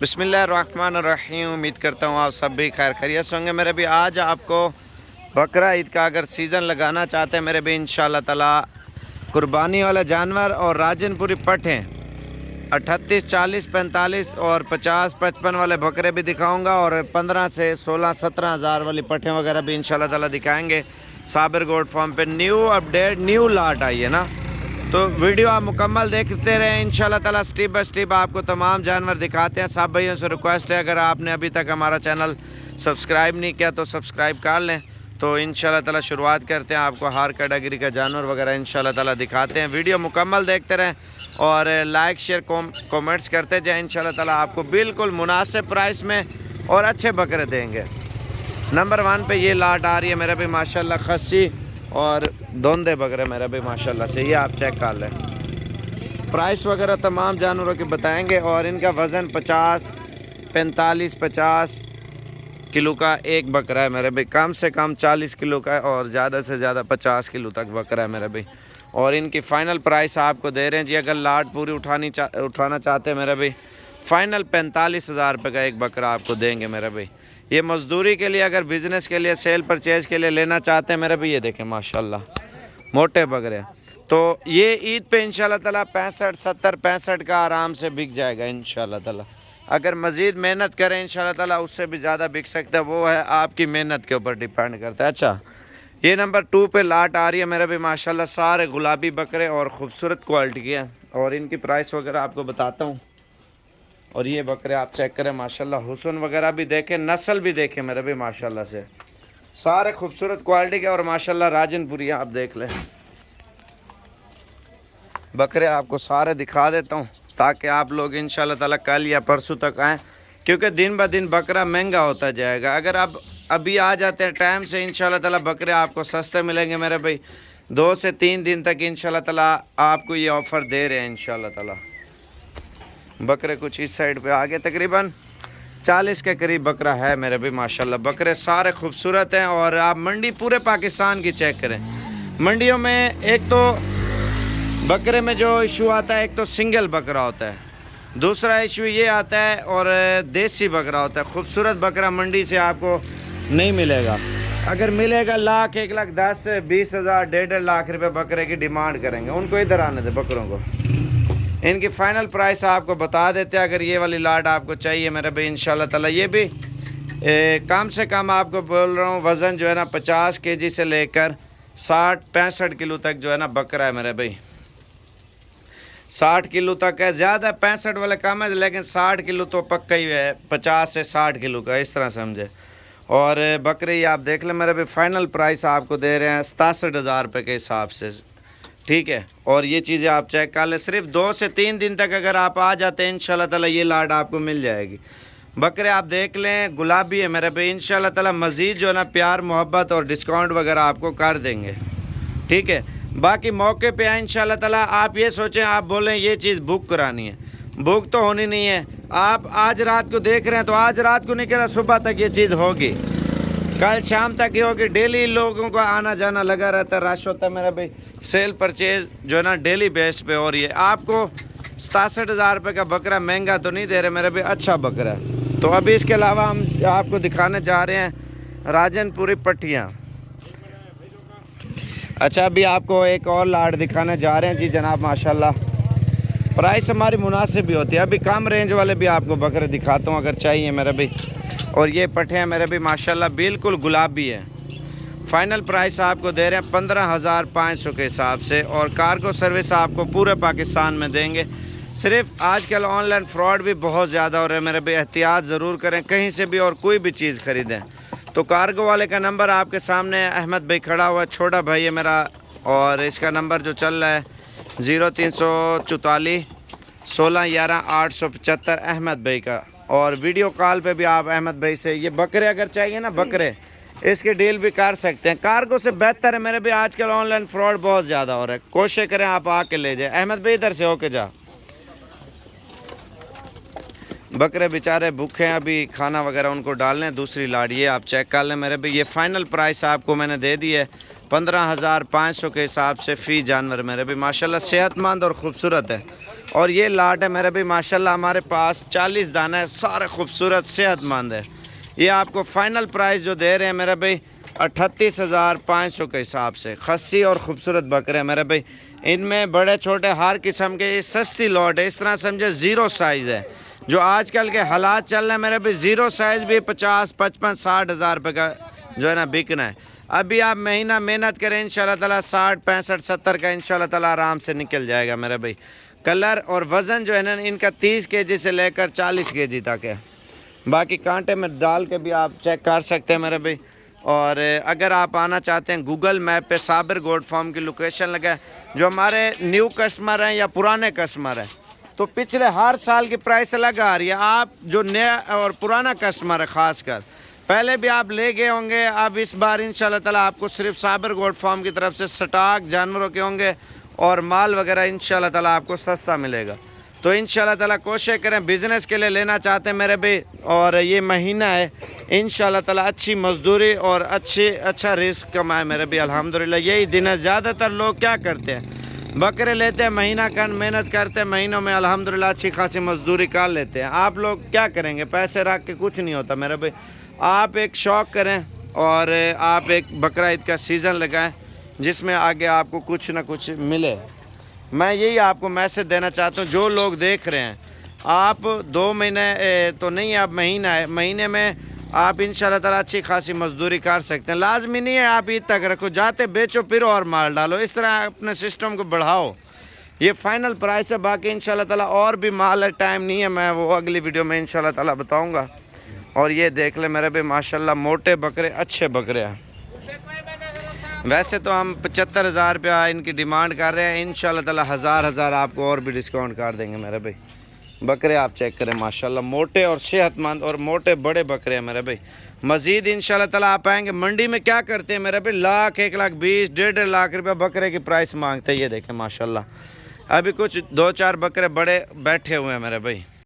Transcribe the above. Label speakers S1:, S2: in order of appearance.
S1: बिस्मिल्लाहिर्रहमानिर्रहीम। उम्मीद करता हूँ आप सब भी खैर खैरियत से होंगे मेरे भी। आज आपको बकरा ईद का अगर सीज़न लगाना चाहते हैं मेरे भी, इंशाल्लाह ताला कुर्बानी वाले जानवर और राजनपुरी पठें 38, 40, 45 और 50, 55 वाले बकरे भी दिखाऊंगा और 15 से 16, 17 हज़ार वाली पठें वगैरह भी इंशाल्लाह ताला दिखाएंगे। साबिर गोट फार्म पे न्यू अपडेट, न्यू लाट आई है ना, तो वीडियो आप मुकम्मल देखते रहें। इंशाल्लाह ताला स्टेप बाय स्टेप आपको तमाम जानवर दिखाते हैं। सब भाइयों से रिक्वेस्ट है, अगर आपने अभी तक हमारा चैनल सब्सक्राइब नहीं किया तो सब्सक्राइब कर लें। तो इंशाल्लाह ताला शुरुआत करते हैं, आपको हर कैटेगरी का जानवर वगैरह इंशाल्लाह ताला दिखाते हैं। वीडियो मुकम्मल देखते रहें और लाइक शेयर कमेंट्स करते जाएँ। इंशाल्लाह ताला आपको बिल्कुल मुनासिब प्राइस में और अच्छे बकरे देंगे। नंबर 1 पे ये लाट आ रही है मेरा भी माशाल्लाह, खस्सी और धोंदे बकरे मेरा भी माशाल्लाह से, ये आप चेक कर लें। प्राइस वगैरह तमाम जानवरों के बताएंगे और इनका वज़न 50, 45, 50 किलो का एक बकरा है मेरे भाई। कम से कम 40 किलो का है और ज़्यादा से ज़्यादा 50 किलो तक बकरा है मेरे भाई। और इनकी फ़ाइनल प्राइस आपको दे रहे हैं जी, अगर लाट पूरी उठाना चाहते हैं मेरे भाई, फ़ाइनल 45,000 रुपये का एक बकरा आपको देंगे मेरे भाई। ये मज़दूरी के लिए, अगर बिज़नेस के लिए, सेल परचेज के लिए लेना चाहते हैं मेरे भाई, ये देखें माशाल्लाह मोटे बकरे। तो ये ईद पे इंशाल्लाह ताला 65, 70, 65 का आराम से बिक जाएगा इंशाल्लाह ताला। अगर मज़ीद मेहनत करें इंशाल्लाह ताला उससे भी ज़्यादा बिक सकता है, वो है आपकी मेहनत के ऊपर डिपेंड करता है। अच्छा, ये नंबर 2 पे लाट आ रही है मेरे भी माशाल्लाह, सारे गुलाबी बकरे और ख़ूबसूरत क्वालिटी के हैं और इनकी प्राइस वगैरह आपको बताता हूँ। और ये बकरे आप चेक करें माशाल्लाह, हुस्न वगैरह भी देखें, नस्ल भी देखें मेरे भी माशाल्लाह से, सारे खूबसूरत क्वालिटी के और माशाल्लाह राजनपुरी आप देख लें। बकरे आपको सारे दिखा देता हूँ ताकि आप लोग इंशाल्लाह ताला कल या परसों तक आएँ, क्योंकि दिन ब दिन बकरा महंगा होता जाएगा। अगर आप अभी आ जाते हैं टाइम से इंशाल्लाह ताला बकरे आपको सस्ते मिलेंगे मेरे भाई। 2 से 3 दिन तक इंशाल्लाह ताला आपको ये ऑफ़र दे रहे हैं इंशाल्लाह ताला। बकरे कुछ इस साइड पे आगे तकरीबन 40 के करीब बकरा है मेरे भी माशाल्लाह। बकरे सारे खूबसूरत हैं और आप मंडी पूरे पाकिस्तान की चेक करें, मंडियों में एक तो बकरे में जो इशू आता है, एक तो सिंगल बकरा होता है, दूसरा इशू ये आता है और देसी बकरा होता है। खूबसूरत बकरा मंडी से आपको नहीं मिलेगा, अगर मिलेगा लाख, 1,10,000 से 20,000, 1.5 लाख रुपये बकरे की डिमांड करेंगे। उनको इधर आने दे बकरों को। इनकी फ़ाइनल प्राइस आपको बता देते हैं, अगर ये वाली लाट आपको चाहिए मेरे भाई इंशाल्लाह ताला। ये भी कम से कम आपको बोल रहा हूँ, वज़न जो है ना 50 केजी से लेकर 60, 65 किलो तक जो है ना बकरा है मेरे भाई। 60 किलो तक है, ज़्यादा 65 वाले कम है, लेकिन 60 किलो तो पक्का ही है, 50 से 60 किलो का, इस तरह समझे। और बकरे आप देख लें मेरे भाई, फ़ाइनल प्राइस आपको दे रहे हैं 67,000 रुपये के हिसाब से, ठीक है। और ये चीज़ें आप चेक कर लें, सिर्फ 2 से 3 दिन तक अगर आप आ जाते हैं इंशाल्लाह ताला ये लाट आपको मिल जाएगी। बकरे आप देख लें, गुलाबी है मेरे भाई। इंशाल्लाह ताला मज़ीद जो है ना प्यार मोहब्बत और डिस्काउंट वगैरह आपको कर देंगे, ठीक है। बाकी मौके पे आए इंशाल्लाह ताला। आप ये सोचें, आप बोलें ये चीज़ बुक करानी है, बुक तो होनी नहीं है। आप आज रात को देख रहे हैं तो आज रात को नहीं कह रहा, सुबह तक ये चीज़ होगी, कल शाम तक ही होगी। डेली लोगों का आना जाना लगा रहता है, रश होता है मेरा भाई। सेल परचेज जो है ना डेली बेस पे हो रही है। आपको 67,000 रुपये का बकरा महंगा तो नहीं दे रहे मेरे भाई, अच्छा बकरा है। तो अभी इसके अलावा हम आपको दिखाने जा रहे हैं राजनपुरी पट्टियाँ। अच्छा, अभी आपको एक और लाट दिखाने जा रहे हैं जी जनाब माशाल्लाह। प्राइस हमारी मुनासिब भी होती है, अभी कम रेंज वाले भी आपको बकरे दिखाता हूँ अगर चाहिए मेरे भाई। और ये पट्टे हैं मेरे भी माशाल्लाह, बिल्कुल गुलाबी है। फ़ाइनल प्राइस आपको दे रहे हैं 15,500 के हिसाब से और कार्गो सर्विस आपको पूरे पाकिस्तान में देंगे। सिर्फ आजकल ऑनलाइन फ्रॉड भी बहुत ज़्यादा हो रहा है मेरे भाई, एहतियात ज़रूर करें कहीं से भी और कोई भी चीज़ ख़रीदें। तो कार्गो वाले का नंबर आपके सामने अहमद भाई खड़ा हुआ है, छोटा भाई है मेरा, और इसका नंबर जो चल रहा है 0344 16 11 875 अहमद भाई का। और वीडियो कॉल पे भी आप अहमद भाई से ये बकरे अगर चाहिए ना, बकरे इसकी डील भी कर सकते हैं। कार्गो से बेहतर है मेरे भी, आजकल ऑनलाइन फ्रॉड बहुत ज़्यादा हो रहा है। कोशिश करें आप आके ले जाएं। अहमद भाई इधर से होके जा, बकरे बेचारे भूखे हैं, अभी खाना वगैरह उनको डालने हैं। दूसरी लाट ये आप चेक कर लें मेरे भाई। ये फ़ाइनल प्राइस आपको मैंने दे दी है 15,500 के हिसाब से फ़ी जानवर मेरे भी माशाल्लाह, सेहतमंद और ख़ूबसूरत है। और ये लाट है मेरे भाई माशाल्लाह हमारे पास 40 दाना है, सारे खूबसूरत सेहतमंद है। ये आपको फाइनल प्राइस जो दे रहे हैं मेरे भाई 38,500 के हिसाब से। खस्सी और ख़ूबसूरत बकरे हैं मेरे भाई, इनमें बड़े छोटे हर किस्म के, ये सस्ती लॉट है। इस तरह समझे ज़ीरो साइज़ है जो आजकल के हालात चल रहे हैं मेरे भाई। ज़ीरो साइज़ भी 50, 55, 60 हज़ार रुपये का जो है ना बिकना है। अभी आप महीना मेहनत करें इंशाल्लाह ताला 60, 65, 70 का इंशाल्लाह ताला आराम से निकल जाएगा मेरे भाई। कलर और वज़न जो है ना इनका 30 केजी से लेकर 40 केजी तक है। बाकी कांटे में डाल के भी आप चेक कर सकते हैं मेरे भाई। और अगर आप आना चाहते हैं गूगल मैप पे साबिर गोट फार्म की लोकेशन लगा है। जो हमारे न्यू कस्टमर हैं या पुराने कस्टमर हैं तो पिछले हर साल की प्राइस अलग आ रही है। आप जो नया और पुराना कस्टमर है ख़ासकर, पहले भी आप ले गए होंगे, अब इस बार इंशाल्लाह ताला आपको सिर्फ साबिर गोट फार्म की तरफ से स्टॉक जानवरों के होंगे और माल वगैरह इंशाल्लाह ताला आपको सस्ता मिलेगा। तो इंशाल्लाह ताला कोशिश करें, बिज़नेस के लिए लेना चाहते हैं मेरे भाई, और ये महीना है इंशाल्लाह ताला अच्छी मजदूरी और अच्छा रिस्क कमाए मेरे भाई। अल्हम्दुलिल्लाह यही दिन है। ज़्यादातर लोग क्या करते हैं, बकरे लेते हैं, महीना खंड मेहनत करते हैं, महीनों में अल्हम्दुलिल्लाह अच्छी खासी मजदूरी कर लेते हैं। आप लोग क्या करेंगे, पैसे रख के कुछ नहीं होता मेरे भाई। आप एक शौक़ करें और आप एक बकरा ईद का सीज़न लगाएं जिसमें आगे आपको कुछ ना कुछ मिले। मैं यही आपको मैसेज देना चाहता हूँ जो लोग देख रहे हैं। आप 2 महीने तो नहीं, आप महीना है, महीने में आप इंशाल्लाह ताला अच्छी खासी मजदूरी कर सकते हैं। लाजमी नहीं है आप ईद तक रखो, जाते बेचो फिर और माल डालो, इस तरह अपने सिस्टम को बढ़ाओ। ये फाइनल प्राइस है। बाकी इंशाल्लाह ताला और भी माल है, टाइम नहीं है, मैं वो अगली वीडियो में इंशाल्लाह ताला बताऊँगा। और ये देख ले मेरे भाई माशाल्लाह मोटे बकरे, अच्छे बकरे हैं। वैसे तो हम 75,000 रुपया इनकी डिमांड कर रहे हैं, इंशाल्लाह ताला हज़ार आपको और भी डिस्काउंट कर देंगे मेरे भाई। बकरे आप चेक करें माशाल्लाह मोटे और सेहतमंद और मोटे बड़े बकरे हैं मेरे भाई। मज़ीद इंशाल्लाह ताला आप आएंगे। मंडी में क्या करते हैं मेरे भाई, लाख, 1,20,000, 1.5 लाख रुपया बकरे की प्राइस मांगते हैं। ये देखें माशाल्लाह अभी कुछ 2-4 बकरे बड़े बैठे हुए हैं मेरे भाई।